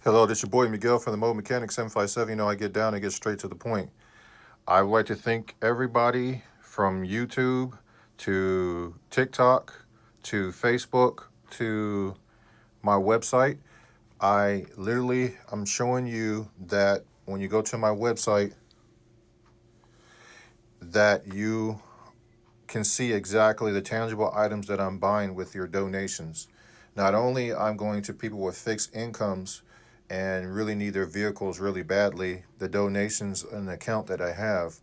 Hello, this is your boy Miguel from the Mobile Mechanic 757. You know, I get down and get straight to the point. I would like to thank everybody from YouTube to TikTok to Facebook to my website. I'm showing you that when you go to my website, that you can see exactly the tangible items that I'm buying with your donations. Not only I'm going to people with fixed incomes and really need their vehicles really badly, the donations and the account that I have,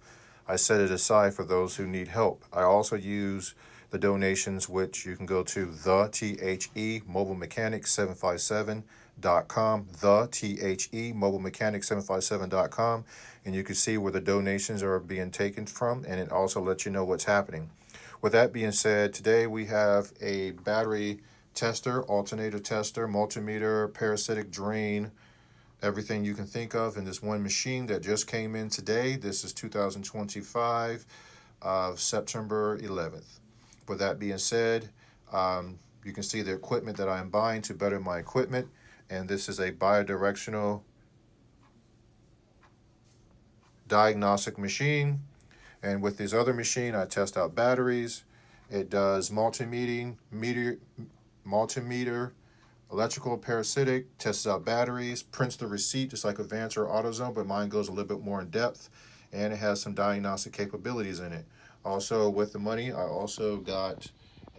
I set it aside for those who need help. I also use the donations, which you can go to the THE Mobile Mechanic 757.com, the THE Mobile Mechanic 757.com, and you can see where the donations are being taken from, and it also lets you know what's happening. With that being said, today we have a battery tester, alternator tester, multimeter, parasitic drain, everything you can think of in this one machine that just came in today. This is 2025 of September 11th. With that being said, you can see the equipment that I'm buying to better my equipment. And this is a bidirectional diagnostic machine. And with this other machine, I test out batteries. It does multimeter, electrical, parasitic, tests out batteries, prints the receipt just like Advance or AutoZone, but mine goes a little bit more in depth, and it has some diagnostic capabilities in it. Also, with the money, I also got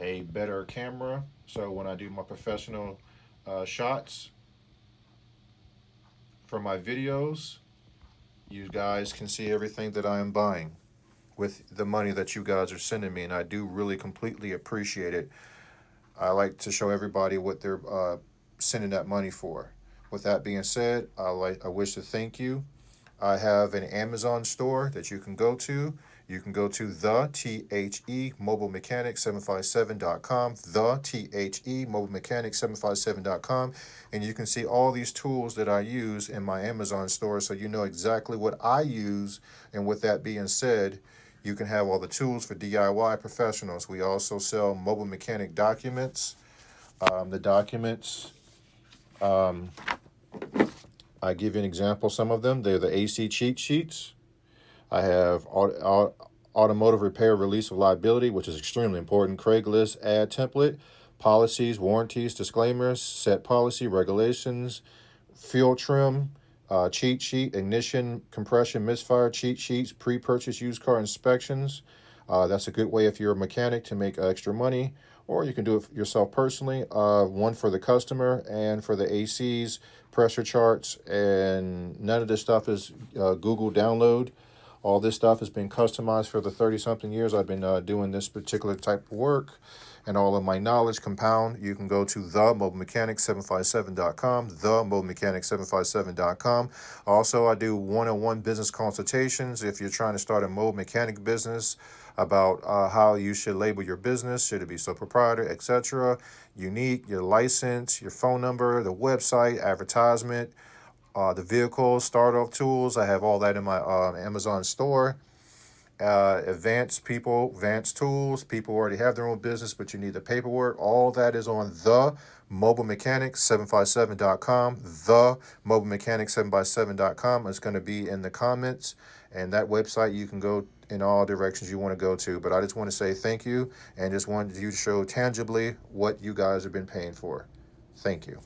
a better camera, so when I do my professional shots for my videos, you guys can see everything that I am buying with the money that you guys are sending me, and I do really completely appreciate it. I like to show everybody what they're sending that money for. With that being said, I wish to thank you. I have an Amazon store that you can go to. You can go to the THE Mobile Mechanic 757.com, the THE Mobile Mechanic 757.com, and you can see all these tools that I use in my Amazon store so you know exactly what I use. And with that being said, you can have all the tools for DIY professionals. We also sell mobile mechanic documents. The documents, I give you an example, some of them. They're the AC cheat sheets. I have automotive repair release of liability, which is extremely important. Craigslist ad template, policies, warranties, disclaimers, set policy, regulations, fuel trim, cheat sheet, ignition, compression, misfire cheat sheets, pre-purchase used car inspections. That's a good way if you're a mechanic to make extra money, or you can do it yourself personally. One for the customer and for the ACs, pressure charts, and none of this stuff is Google download. All this stuff has been customized for the 30-something years I've been doing this particular type of work, and all of my knowledge compound. You can go to themobilemechanic757.com, themobilemechanic757.com. Also, I do one-on-one business consultations if you're trying to start a mobile mechanic business about how you should label your business. Should it be sole proprietor, etc., unique, your license, your phone number, the website, advertisement, the vehicles, start-off tools. I have all that in my Amazon store. Advanced tools. People already have their own business, but you need the paperwork. All that is on the Mobile Mechanic 757.com. The Mobile Mechanic 757.com. It's going to be in the comments, and that website you can go in all directions you want to go to. But I just want to say thank you, and just wanted you to show tangibly what you guys have been paying for. Thank you.